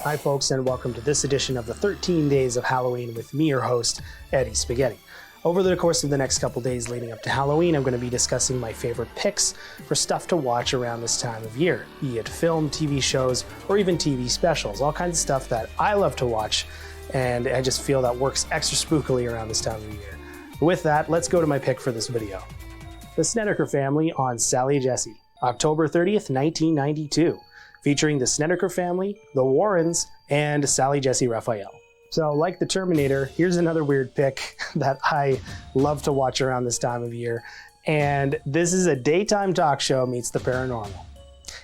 Hi folks, and welcome to this edition of the 13 Days of Halloween with me, your host, Eddie Spaghetti. Over the course of the next couple days leading up to Halloween, I'm going to be discussing my favorite picks for stuff to watch around this time of year, be it film, TV shows, or even TV specials, all kinds of stuff that I love to watch, and I just feel that works extra spookily around this time of year. With that, let's go to my pick for this video. The Snedeker Family on Sally Jessy, October 30th, 1992. Featuring the Snedeker family, the Warrens, and Sally Jessy Raphael. So like the Terminator, here's another weird pick that I love to watch around this time of year. And this is a daytime talk show meets the paranormal.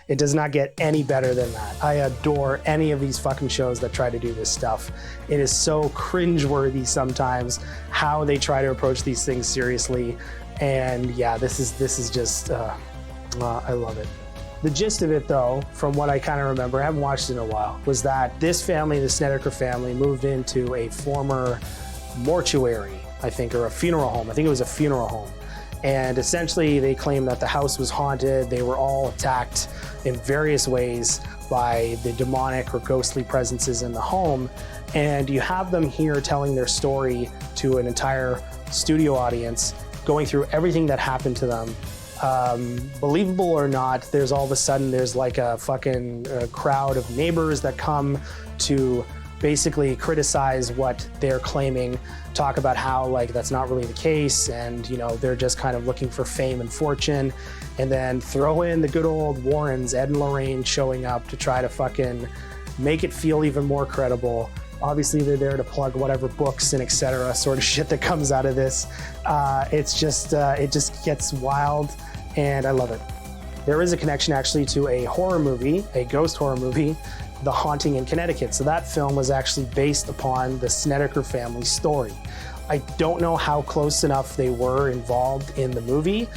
It does not get any better than that. I adore any of these fucking shows that try to do this stuff. It is so cringeworthy sometimes how they try to approach these things seriously. And yeah, this is just, I love it. The gist of it, though, from what I kind of remember, I haven't watched it in a while, was that this family, the Snedeker family, moved into a former mortuary, I think, or a funeral home. I think it was a funeral home. And essentially, they claimed that the house was haunted. They were all attacked in various ways by the demonic or ghostly presences in the home. And you have them here telling their story to an entire studio audience, going through everything that happened to them. Believable or not, there's all of a sudden there's like a fucking crowd of neighbors that come to basically criticize what they're claiming, talk about how like that's not really the case, and you know they're just kind of looking for fame and fortune, and then throw in the good old Warrens, Ed and Lorraine showing up to try to fucking make it feel even more credible. Obviously they're there to plug whatever books and etc. sort of shit that comes out of this. It just gets wild, and I love it. There is a connection actually to a horror movie, a ghost horror movie, The Haunting in Connecticut. So that film was actually based upon the Snedeker family story. I don't know how close enough they were involved in the movie,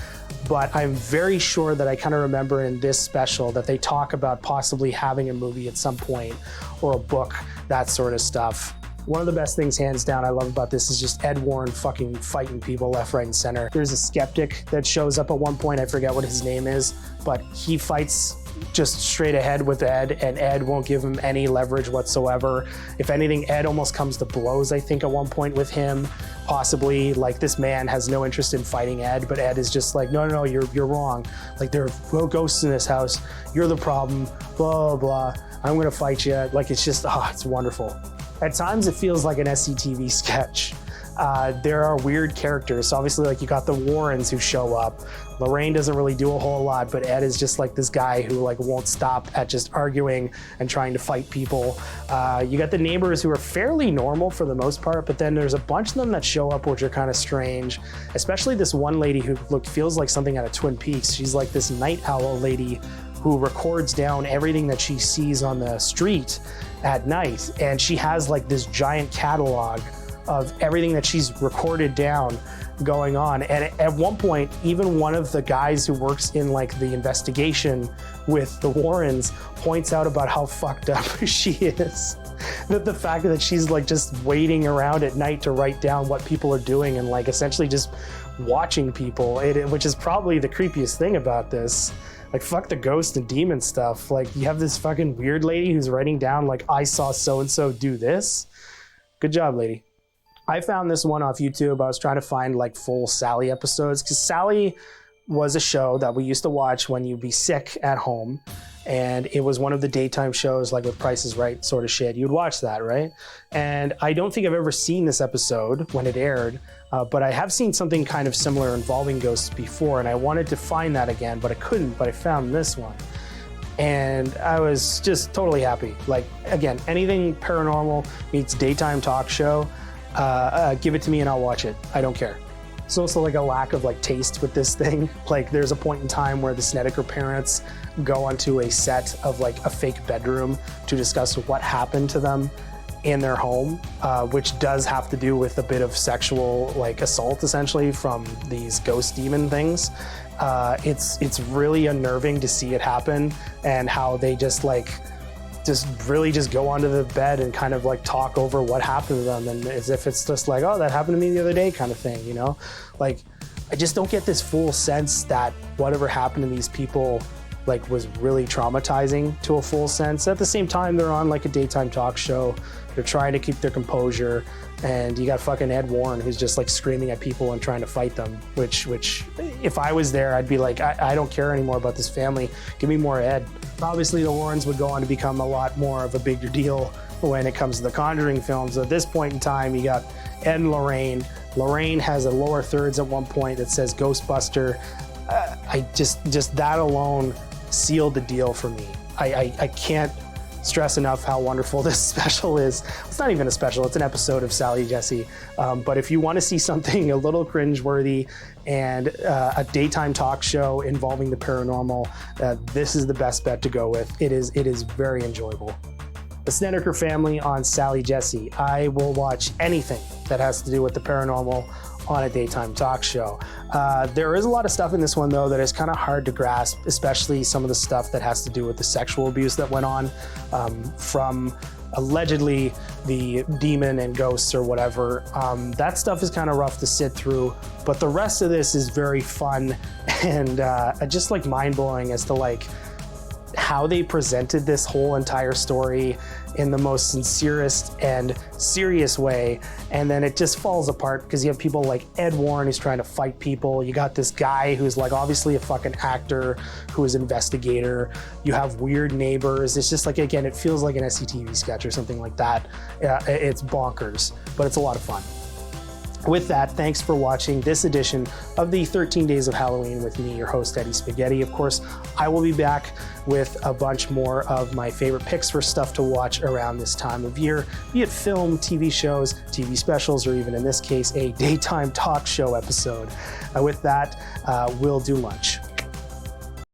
but I'm very sure that I kind of remember in this special that they talk about possibly having a movie at some point, or a book, that sort of stuff. One of the best things, hands down, I love about this is just Ed Warren fucking fighting people left, right, and center. There's a skeptic that shows up at one point, I forget what his name is, but he fights just straight ahead with Ed, and Ed won't give him any leverage whatsoever. If anything, Ed almost comes to blows, I think, at one point with him. Possibly, like, this man has no interest in fighting Ed, but Ed is just like, no, you're wrong. Like, there are no ghosts in this house. You're the problem, blah, blah, blah. I'm gonna fight you. Like, it's just, it's wonderful. At times, it feels like an SCTV sketch. There are weird characters. So obviously, like, you got the Warrens who show up. Lorraine doesn't really do a whole lot, but Ed is just like this guy who like won't stop at just arguing and trying to fight people. You got the neighbors who are fairly normal for the most part, but then there's a bunch of them that show up which are kind of strange, especially this one lady who feels like something out of Twin Peaks. She's like this night owl lady who records down everything that she sees on the street at night, and she has like this giant catalog of everything that she's recorded down going on. And at one point, even one of the guys who works in like the investigation with the Warrens points out about how fucked up she is. That the fact that she's like just waiting around at night to write down what people are doing and like essentially just watching people, which is probably the creepiest thing about this. Like, fuck the ghost and demon stuff. Like, you have this fucking weird lady who's writing down like, I saw so-and-so do this. Good job, lady. I found this one off YouTube. I was trying to find like full Sally episodes, because Sally was a show that we used to watch when you'd be sick at home, and it was one of the daytime shows like with Price is Right sort of shit. You'd watch that, right? And I don't think I've ever seen this episode when it aired, but I have seen something kind of similar involving ghosts before, and I wanted to find that again, but I couldn't, but I found this one. And I was just totally happy. Like, again, anything paranormal meets daytime talk show, give it to me and I'll watch it. I don't care. It's also like a lack of like taste with this thing. Like, there's a point in time where the Snedeker parents go onto a set of like a fake bedroom to discuss what happened to them in their home, which does have to do with a bit of sexual like assault essentially from these ghost demon things. It's really unnerving to see it happen, and how they just really go onto the bed and kind of like talk over what happened to them, and as if it's just like, oh, that happened to me the other day kind of thing, you know? Like, I just don't get this full sense that whatever happened to these people like was really traumatizing to a full sense. At the same time, they're on like a daytime talk show. They're trying to keep their composure, and you got fucking Ed Warren who's just like screaming at people and trying to fight them, which if I was there, I'd be like, I don't care anymore about this family. Give me more Ed. Obviously, the Warrens would go on to become a lot more of a bigger deal when it comes to the Conjuring films. At this point in time, you got Ed and Lorraine. Lorraine has a lower thirds at one point that says Ghostbuster. I just that alone sealed the deal for me. I can't stress enough how wonderful this special is. It's not even a special, it's an episode of Sally Jesse. But if you want to see something a little cringeworthy and a daytime talk show involving the paranormal, this is the best bet to go with. It is very enjoyable. The Snedeker Family on Sally Jesse. I will watch anything that has to do with the paranormal on a daytime talk show. There is a lot of stuff in this one, though, that is kind of hard to grasp, especially some of the stuff that has to do with the sexual abuse that went on from allegedly the demon and ghosts or whatever. That stuff is kind of rough to sit through, but the rest of this is very fun and just like mind-blowing as to like how they presented this whole entire story in the most sincerest and serious way, and then it just falls apart because you have people like Ed Warren who's trying to fight people. You got this guy who's like obviously a fucking actor who is an investigator. You have weird neighbors. It's just like, again, it feels like an SCTV sketch or something like that. It's bonkers, but it's a lot of fun. With that, thanks for watching this edition of the 13 Days of Halloween with me, your host, Eddie Spaghetti. Of course, I will be back with a bunch more of my favorite picks for stuff to watch around this time of year, be it film, TV shows, TV specials, or even in this case, a daytime talk show episode. With that, we'll do lunch.